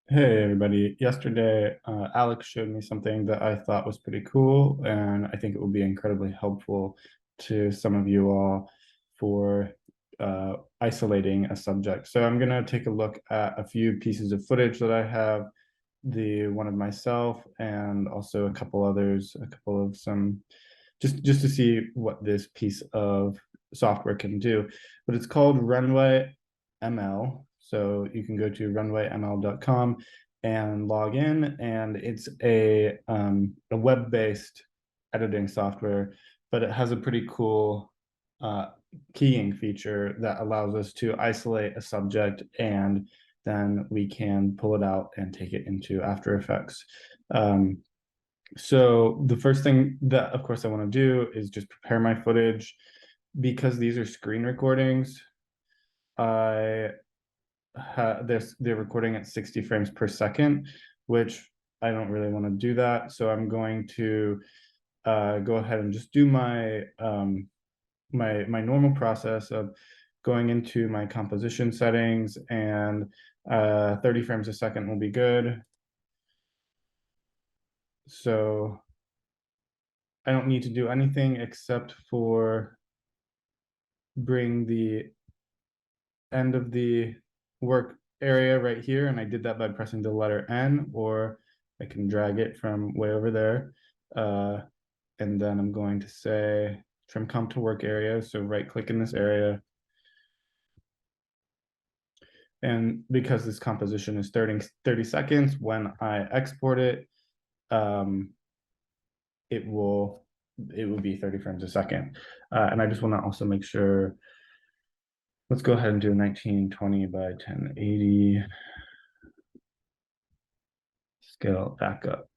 Hey everybody. Yesterday, Alex showed me something that I thought was pretty cool, and I think it will be incredibly helpful to some of you all for isolating a subject. So I'm going to take a look at a few pieces of footage that I have, the one of myself and also a couple others, a couple of some, just to see what this piece of software can do. But it's called Runway ML. So you can go to runwayml.com and log in, and it's a web-based editing software, but it has a pretty cool uh, keying feature that allows us to isolate a subject, and then we can pull it out and take it into After Effects. So the first thing that, of course, I want to do is just prepare my footage. Because these are screen recordings, I they're recording at 60 frames per second, which I don't really want to do that. So I'm going to go ahead and just do my normal process of going into my composition settings, and 30 frames a second will be good. So I don't need to do anything except for bring the end of the work area right here, and I did that by pressing the letter N, or I can drag it from way over there. And then I'm going to say trim comp to work area, so right click in this area. And because this composition is 30 seconds, when I export it, um, it will be 30 frames a second. And I just want to also make sure, let's go ahead and do 1920 by 1080. Scale back up.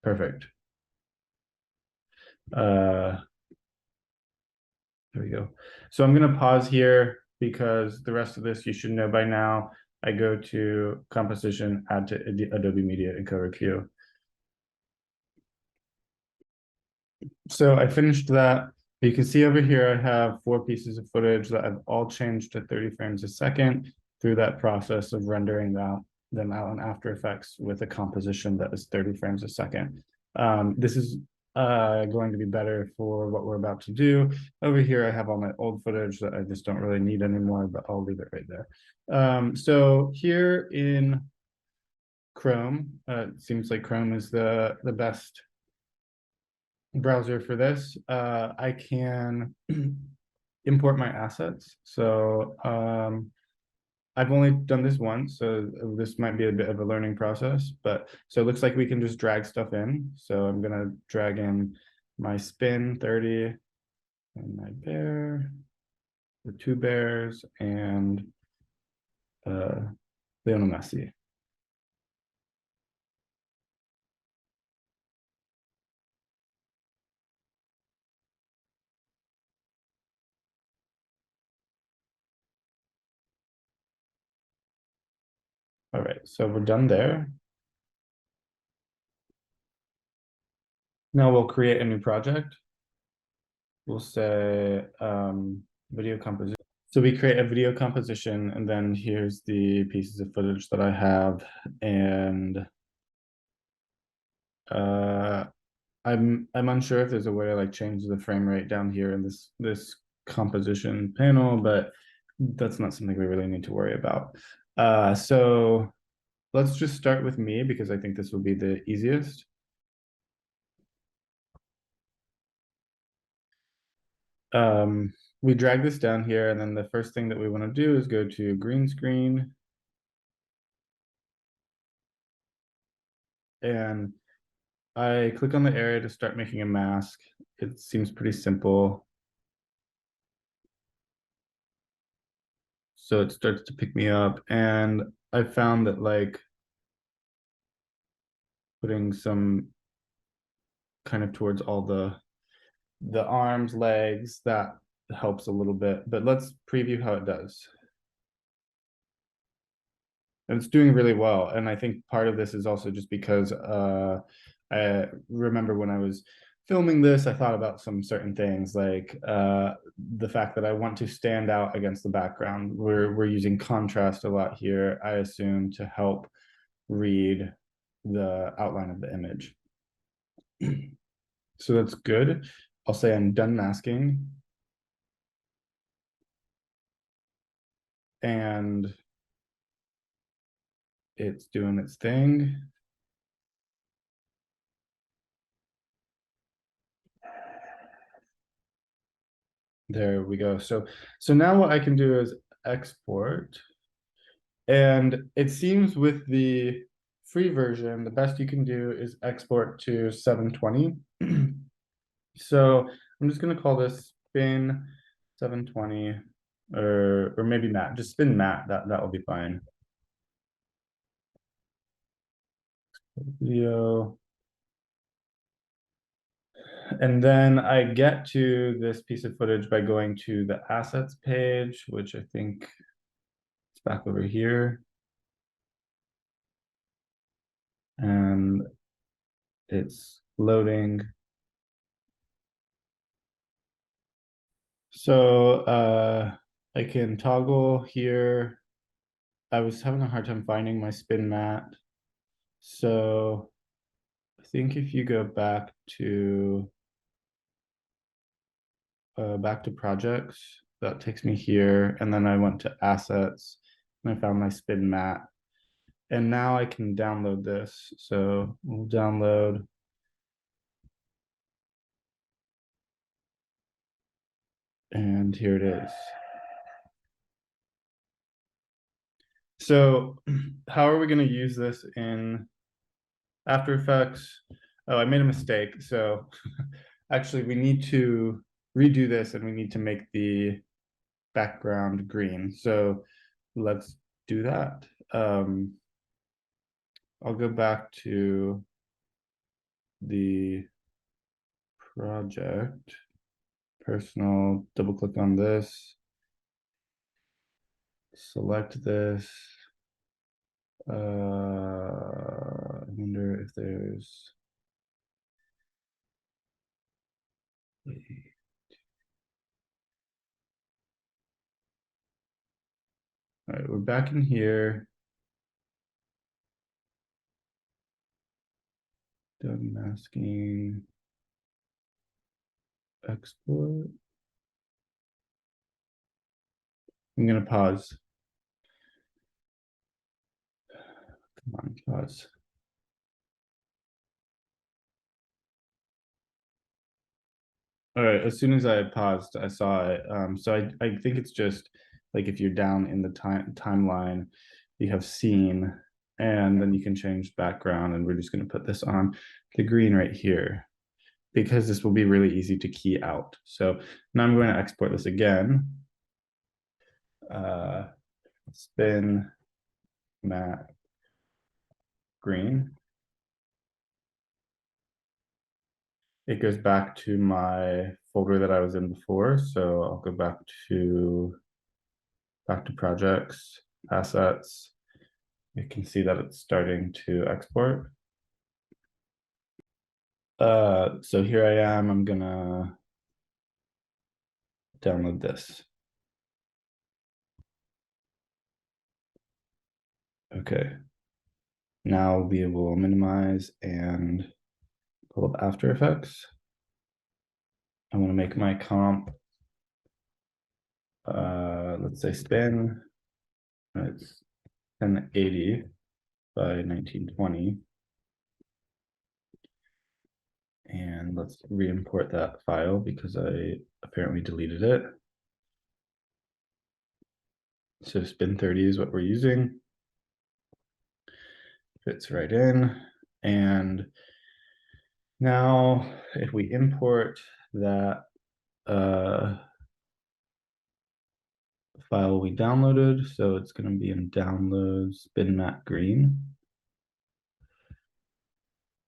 Perfect. There we go. So I'm going to pause here because the rest of this you should know by now. I go to composition, add to Adobe Media Encoder Queue. So I finished that. You can see over here I have 4 pieces of footage that I've all changed to 30 frames a second through that process of rendering them out in After Effects with a composition that is 30 frames a second. This is going to be better for what we're about to do. Over here I have all my old footage that I just don't really need anymore, but I'll leave it right there. So here in Chrome, it seems like Chrome is the best browser for this. I can import my assets. So I've only done this once, so this might be a bit of a learning process, but so it looks like we can just drag stuff in. So I'm gonna drag in my spin 30 and my bear, the 2 bears, and Lionel Messi. All right, so we're done there. Now we'll create a new project. We'll say video composition. So we create a video composition, and then here's the pieces of footage that I have. And uh, I'm unsure if there's a way to like change the frame rate down here in this composition panel, but that's not something we really need to worry about. So let's just start with me because I think this will be the easiest. We drag this down here, and then the first thing that we want to do is go to green screen, and I click on the area to start making a mask. It seems pretty simple. So it starts to pick me up, and I found that like putting some kind of towards all the arms, legs, that helps a little bit. But let's preview how it does. And it's doing really well. And I think part of this is also just because I remember when I was filming this, I thought about some certain things like the fact that I want to stand out against the background. We're using contrast a lot here, I assume, to help read the outline of the image. So that's good. I'll say I'm done masking. And it's doing its thing. There we go. So now what I can do is export. And it seems with the free version, the best you can do is export to 720. So I'm just going to call this spin 720 or maybe matte, just spin matte. That will be fine. Video. And then I get to this piece of footage by going to the assets page, which I think is back over here. And it's loading. So I can toggle here. I was having a hard time finding my spin mat. So I think if you go back to projects, that takes me here. And then I went to assets and I found my spin mat. And now I can download this. So we'll download. And here it is. So how are we going to use this in After Effects? Oh, I made a mistake. So actually we need to redo this and we need to make the background green. So let's do that. I'll go back to the project, personal, double click on this, select this. I wonder if there's all right, we're back in here. Done masking. Export. I'm gonna pause. Come on, pause. All right, as soon as I paused, I saw it. So I think it's just like if you're down in the timeline, you have scene, and then you can change background, and we're just going to put this on the green right here because this will be really easy to key out. So now I'm going to export this again. Spin matte green. It goes back to my folder that I was in before. So I'll go back to projects, assets. You can see that it's starting to export. So here I am, I'm gonna download this. Okay. Now we will minimize and pull up After Effects. I want to make my comp, let's say spin. It's 1080 by 1920. And let's re-import that file because I apparently deleted it. So spin 30 is what we're using. Fits right in. And now if we import that file we downloaded, so it's going to be in downloads spin matte green.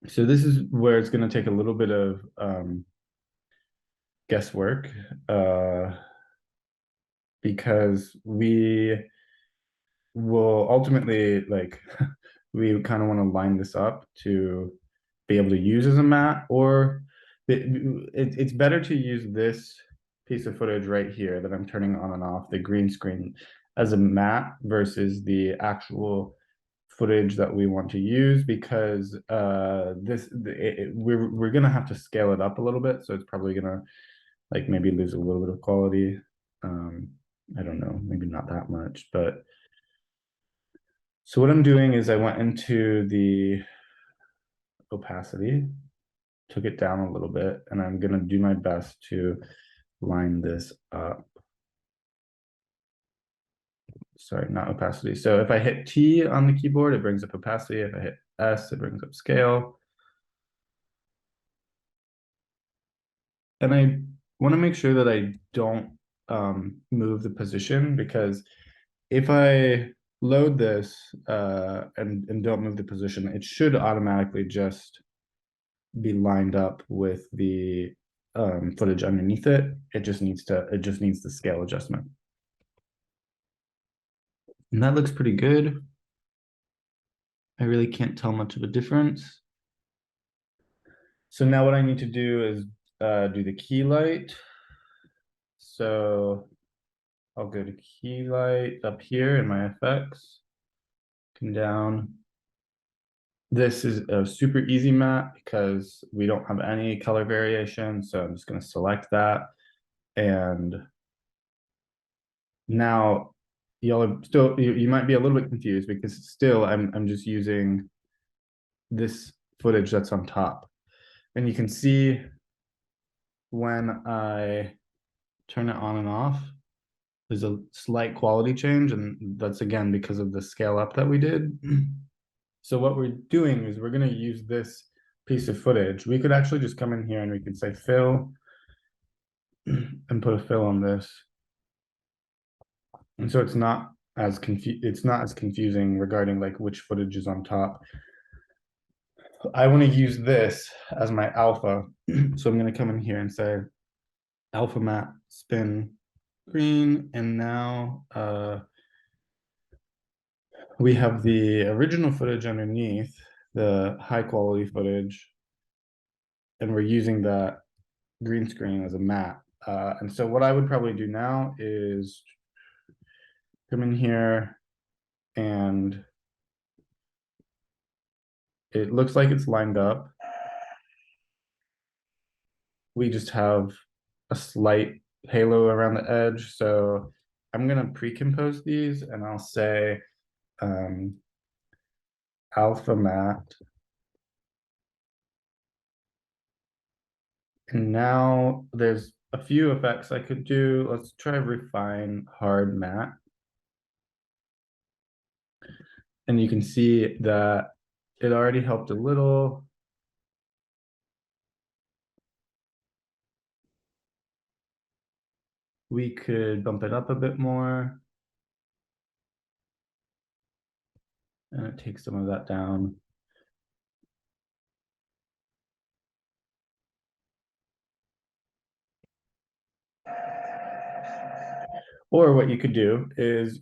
So this is where it's going to take a little bit of guesswork because we will ultimately like we kind of want to line this up to be able to use as a matte, or it's better to use this piece of footage right here that I'm turning on and off, the green screen, as a matte versus the actual footage that we want to use, because we're gonna have to scale it up a little bit, so it's probably gonna like maybe lose a little bit of quality. um I don't know, maybe not that much, but so what I'm doing is I went into the opacity, took it down a little bit, and I'm gonna do my best to line this up. Sorry, not opacity. So if I hit T on the keyboard, it brings up opacity. If I hit S, it brings up scale. And I want to make sure that I don't move the position, because if I load this and don't move the position, it should automatically just be lined up with the footage underneath it. It just needs the scale adjustment. And that looks pretty good. I really can't tell much of a difference. So now what I need to do is do the key light. So I'll go to key light up here in my effects, come down. This is a super easy matte because we don't have any color variation. So I'm just going to select that. And now y'all are still, you might be a little bit confused because still I'm just using this footage that's on top. And you can see when I turn it on and off, there's a slight quality change, and that's again because of the scale up that we did. So what we're doing is we're going to use this piece of footage. We could actually just come in here and we could say fill and put a fill on this. And so it's not as confusing regarding like which footage is on top. I want to use this as my alpha. So I'm going to come in here and say alpha matte spin green, and now we have the original footage underneath, the high quality footage, and we're using that green screen as a matte. And so what I would probably do now is come in here, and it looks like it's lined up. We just have a slight halo around the edge. So I'm gonna pre-compose these, and I'll say alpha matte. And now there's a few effects I could do. Let's try refine hard matte. And you can see that it already helped a little. We could bump it up a bit more. And it takes some of that down. Or what you could do is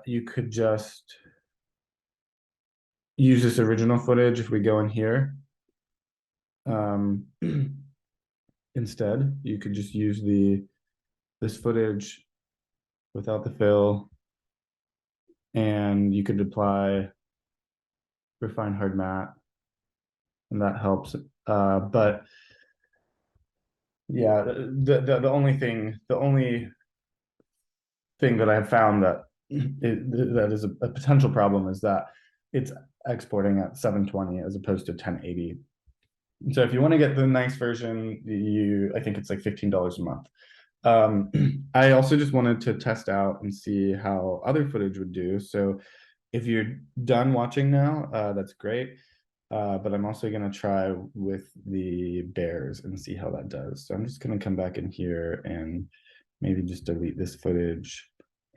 you could just use this original footage if we go in here. Instead, you could just use this footage without the fill, and you could apply refine hard matte, and that helps. But yeah, the only thing that I have found that that is a potential problem is that it's exporting at 720 as opposed to 1080. So if you want to get the nice version, I think it's like $15 a month. I also just wanted to test out and see how other footage would do. So if you're done watching now, that's great. But I'm also going to try with the bears and see how that does. So I'm just going to come back in here and maybe just delete this footage.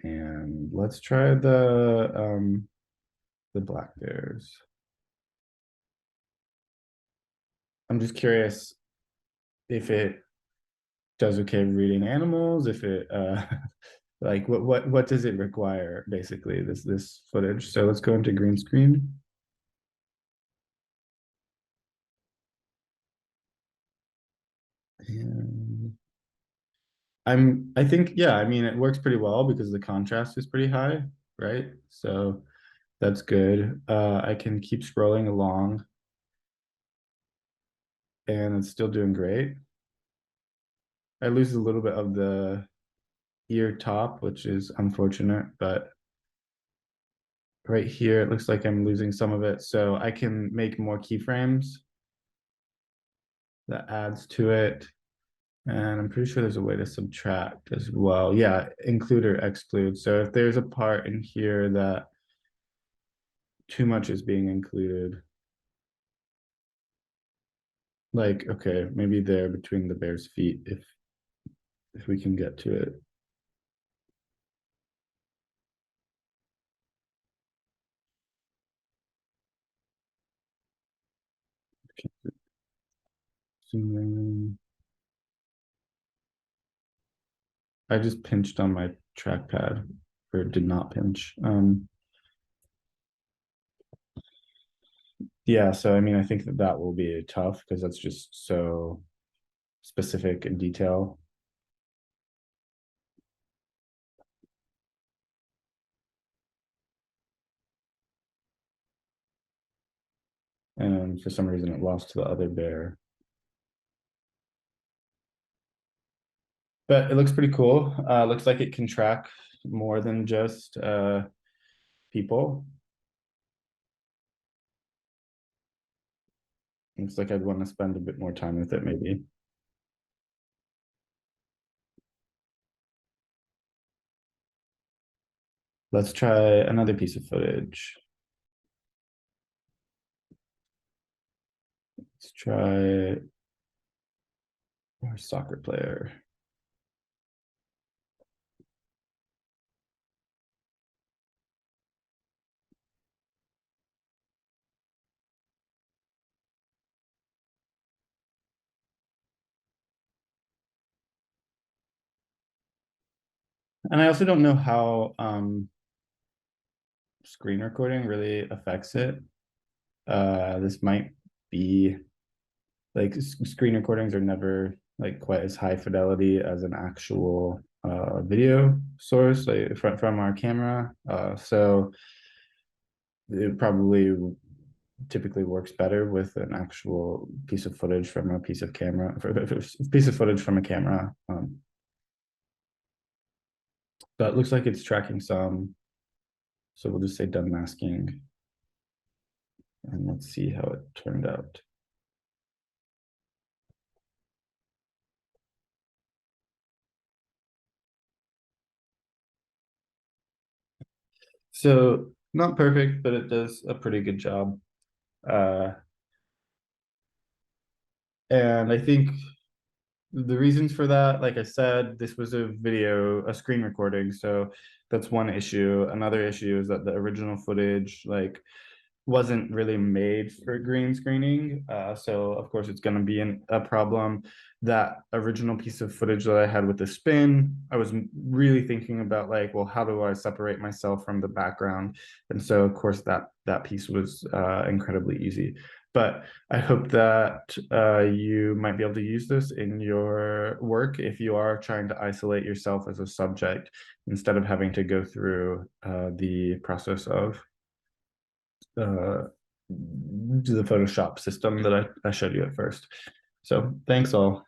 And let's try the black bears. I'm just curious if it does okay reading animals, if it like what does it require basically, this footage. So let's go into green screen. And I think, yeah, I mean, it works pretty well because the contrast is pretty high, right? So that's good. I can keep scrolling along and it's still doing great. I lose a little bit of the ear top, which is unfortunate, but right here, it looks like I'm losing some of it. So I can make more keyframes that adds to it. And I'm pretty sure there's a way to subtract as well. Yeah, include or exclude. So if there's a part in here that too much is being included, like, okay, maybe there between the bear's feet, if we can get to it. Zoom in. I just pinched on my trackpad, or did not pinch. Yeah, so I mean, I think that that will be tough because that's just so specific in detail. And for some reason, it lost to the other bear. But it looks pretty cool. Looks like it can track more than just people. Looks like I'd want to spend a bit more time with it, maybe. Let's try another piece of footage. Let's try our soccer player. And I also don't know how screen recording really affects it. This might be like screen recordings are never like quite as high fidelity as an actual video source, like from our camera. So it probably typically works better with an actual piece of footage from a piece of camera, for a piece of footage from a camera. But it looks like it's tracking some. So we'll just say done masking. And let's see how it turned out. So not perfect, but it does a pretty good job. Uh, and I think the reasons for that, like I said, this was a screen recording. So that's one issue. Another issue is that the original footage, like, wasn't really made for green screening. So of course it's going to be a problem. That original piece of footage that I had with the spin, I was really thinking about like, well, how do I separate myself from the background? And so of course that piece was incredibly easy. But I hope that you might be able to use this in your work if you are trying to isolate yourself as a subject instead of having to go through the process of uh, the Photoshop system that I showed you at first. So thanks all.